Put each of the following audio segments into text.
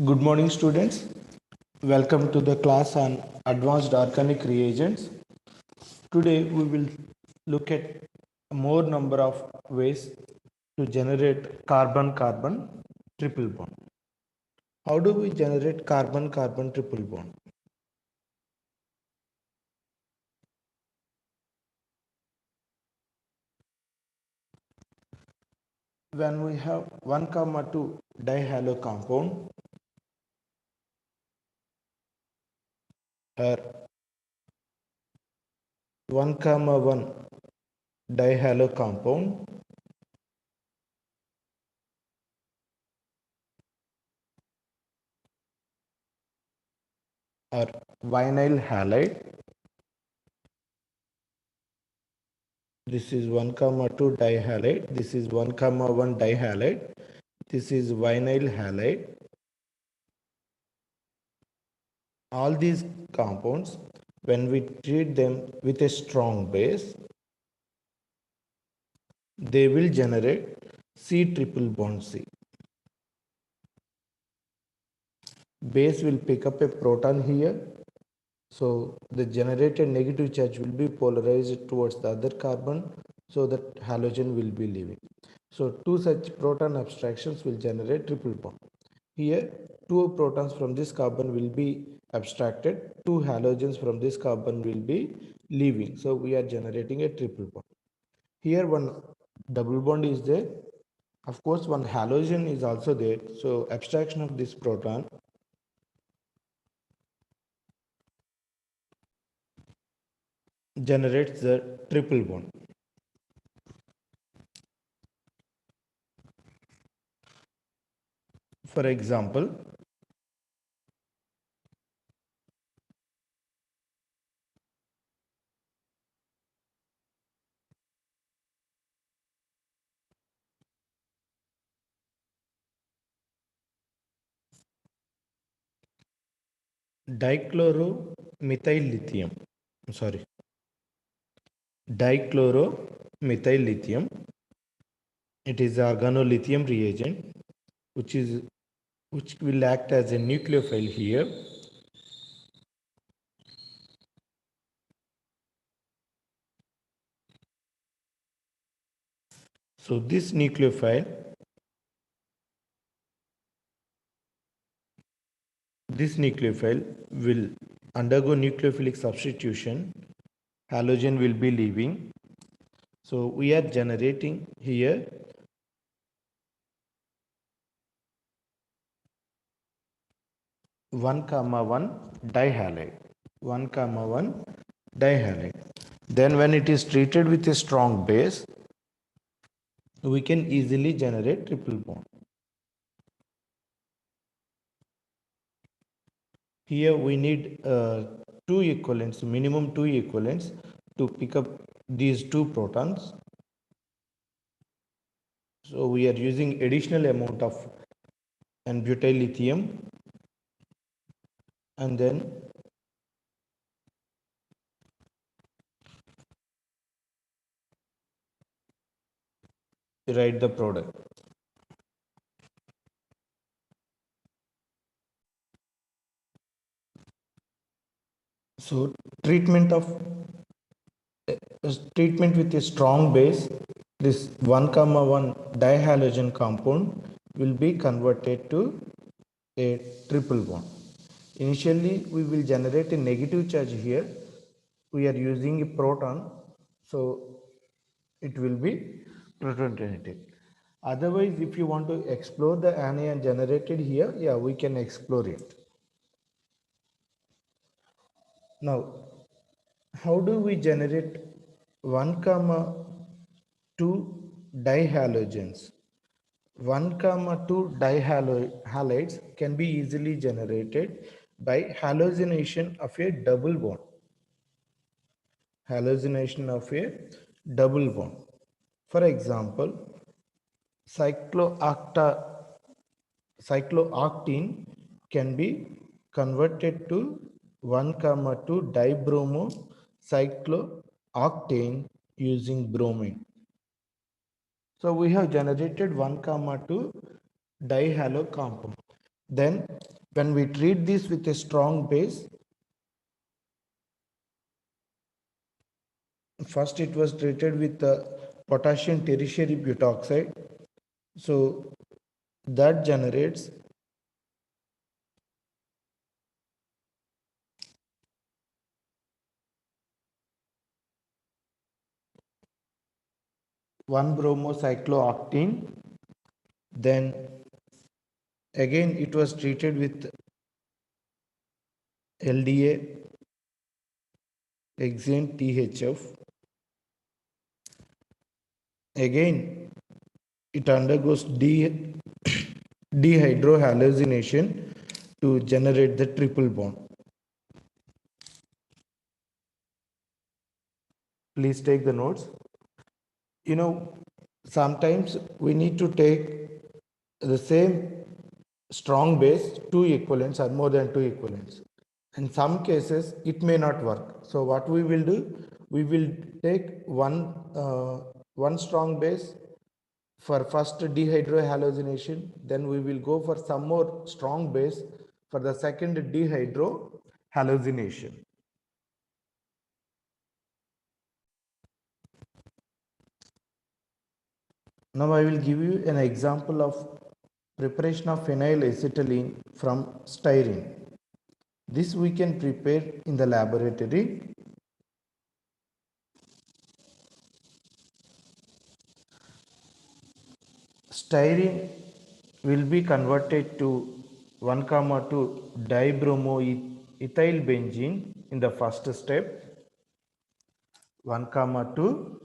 Good morning, students. Welcome to the class on advanced organic reagents. Today we will look at more number of ways to generate carbon-carbon triple bond. How do we generate carbon-carbon triple bond? When we have 1,2 dihalo compound or 1,1 dihalo compound or vinyl halide. This is 1,2 dihalide. This is 1,1 dihalide. This is vinyl halide. All these compounds, when we treat them with a strong base, they will generate C triple bond C. Base will pick up a proton here. So the generated negative charge will be polarized towards the other carbon, so that halogen will be leaving. So two such proton abstractions will generate triple bond. Here, two protons from this carbon will be abstracted, two halogens from this carbon will be leaving. So we are generating a triple bond. Here one double bond is there. Of course, one halogen is also there. So abstraction of this proton generates the triple bond. For example, dichloromethyl lithium. Sorry, dichloromethyl lithium. It is organolithium reagent, which will act as a nucleophile here. So this nucleophile will undergo nucleophilic substitution. Halogen will be leaving. So we are generating here 1,1 dihalide. 1,1 dihalide. Then when it is treated with a strong base, we can easily generate triple bond. Here we need two equivalents, minimum two equivalents to pick up these two protons. So we are using additional amount of n-butyl lithium and then write the product. So treatment with a strong base, this 1,1 dihalogen compound will be converted to a triple bond. Initially, we will generate a negative charge here. We are using a proton, so it will be protonated. Otherwise, if you want to explore the anion generated here, yeah, we can explore it. Now, how do we generate 1,2 dihalogens? 1,2 dihalides can be easily generated by halogenation of a double bond. Halogenation of a double bond. For example, cyclooctane can be converted to 1,2 dibromo cyclooctane using bromine. So we have generated 1,2 dihalo compound. Then when we treat this with a strong base, first it was treated with potassium tertiary butoxide. So that generates 1-bromocyclooctane. Then again it was treated with LDA, hexane THF. Again it undergoes dehydrohallucination to generate the triple bond. Please take the notes. Sometimes we need to take the same strong base, two equivalents or more than two equivalents. In some cases it may not work. So what we will do, we will take one strong base for first dehydrohallucination, then we will go for some more strong base for the second dehydrohallucination. Now I will give you an example of preparation of phenylacetylene from styrene. This we can prepare in the laboratory. Styrene will be converted to 1,2 dibromoethyl benzene in the first step. 1,2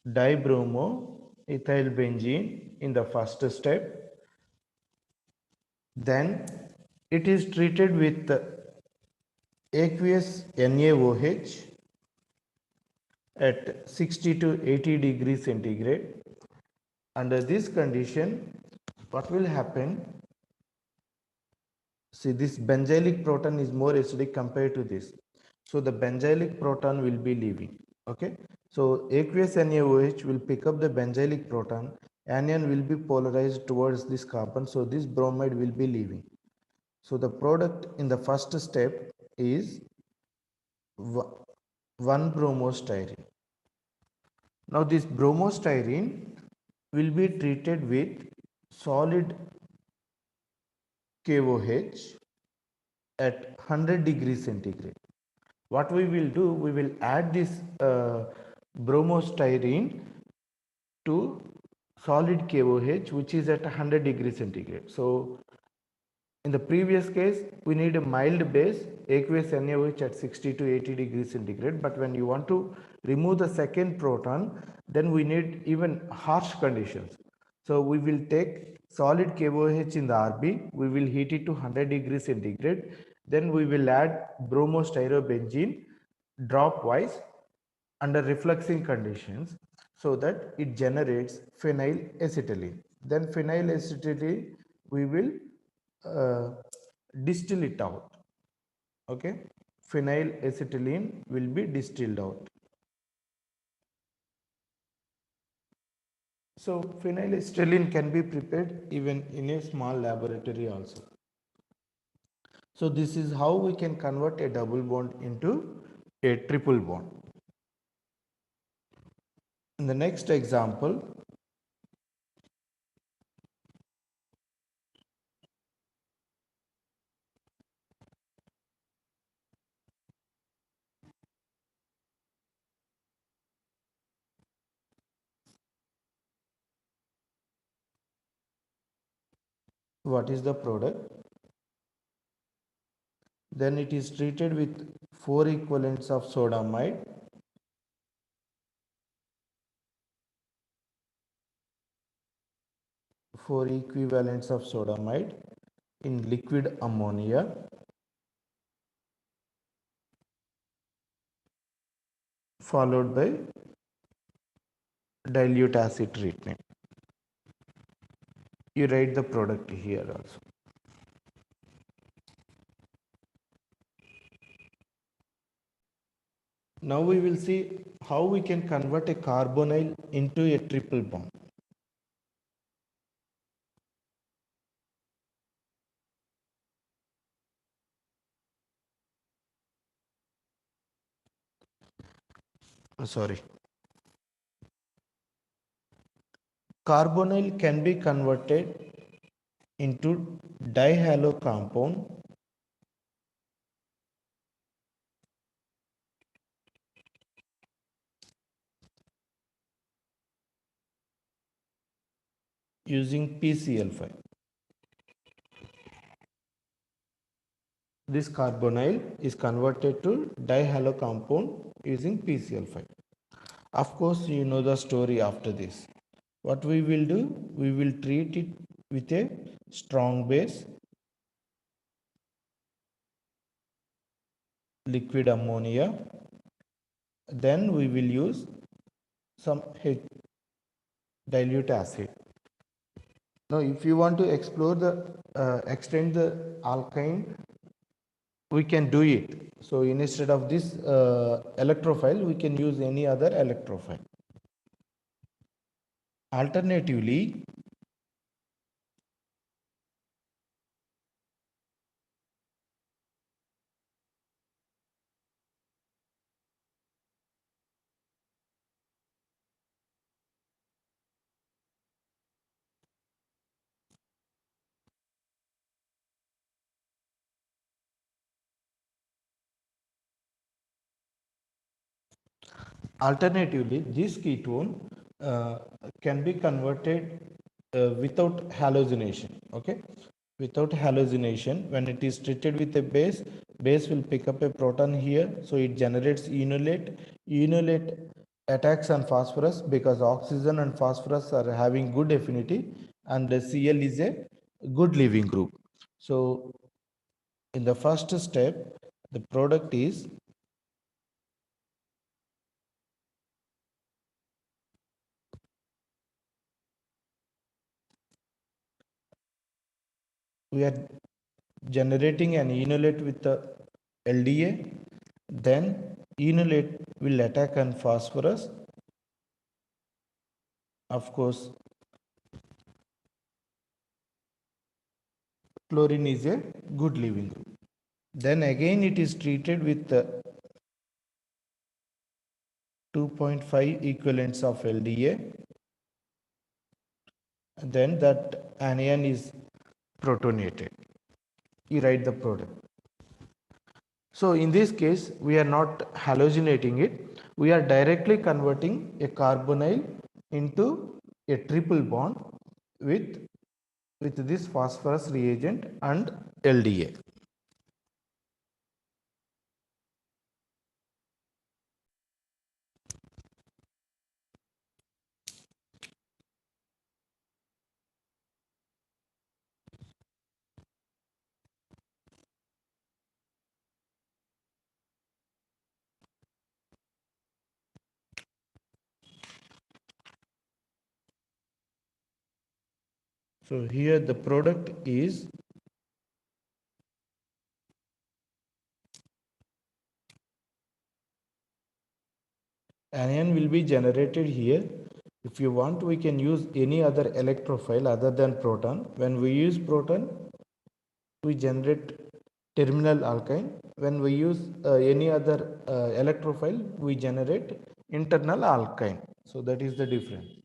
dibromoethyl benzene in the first step. Then it is treated with aqueous NaOH at 60 to 80 degrees centigrade. Under this condition, what will happen? See, this benzylic proton is more acidic compared to this. So the benzylic proton will be leaving. Okay. So aqueous NaOH will pick up the benzylic proton. Anion will be polarized towards this carbon. So this bromide will be leaving. So the product in the first step is 1-bromostyrene. Now this bromostyrene will be treated with solid KOH at 100 degrees centigrade. What we will do, we will add this bromostyrene to solid KOH, which is at 100 degrees centigrade. So in the previous case, we need a mild base, aqueous NaOH at 60 to 80 degrees centigrade. But when you want to remove the second proton, then we need even harsh conditions. So we will take solid KOH in the RB, we will heat it to 100 degrees centigrade. Then we will add bromostyrobenzene dropwise under refluxing conditions so that it generates phenylacetylene. Then phenylacetylene we will distill it out. Okay, phenylacetylene will be distilled out. So phenylacetylene can be prepared even in a small laboratory also. So this is how we can convert a double bond into a triple bond. In the next example, what is the product? Then it is treated with 4 equivalents of sodamide, 4 equivalents of sodamide in liquid ammonia, followed by dilute acid treatment. You write the product here also. Now we will see how we can convert a carbonyl into a triple bond. sorry, carbonyl can be converted into dihalo compound using PCl5. This carbonyl is converted to dihalo compound using PCl5. Of course, you know the story after this. What we will do, we will treat it with a strong base, liquid ammonia. Then we will use some dilute acid. Now, if you want to explore the extend the alkyne, we can do it. So instead of this electrophile, we can use any other electrophile. Alternatively, this ketone uh, can be converted without hallucination. Okay, without hallucination, when it is treated with a base will pick up a proton here, so it generates enolate. Enolate attacks on phosphorus because oxygen and phosphorus are having good affinity, and the Cl is a good leaving group. So in the first step, the product is we are generating an enolate with the LDA, then enolate will attack on phosphorus. Of course, chlorine is a good leaving group. Then again it is treated with 2.5 equivalents of LDA. Then that anion is protonated. You write the product. So in this case, we are not halogenating it. We are directly converting a carbonyl into a triple bond with this phosphorus reagent and LDA. So here the product is anion will be generated here. If you want, we can use any other electrophile other than proton. When we use proton, we generate terminal alkyne. When we use any other electrophile, we generate internal alkyne. So that is the difference.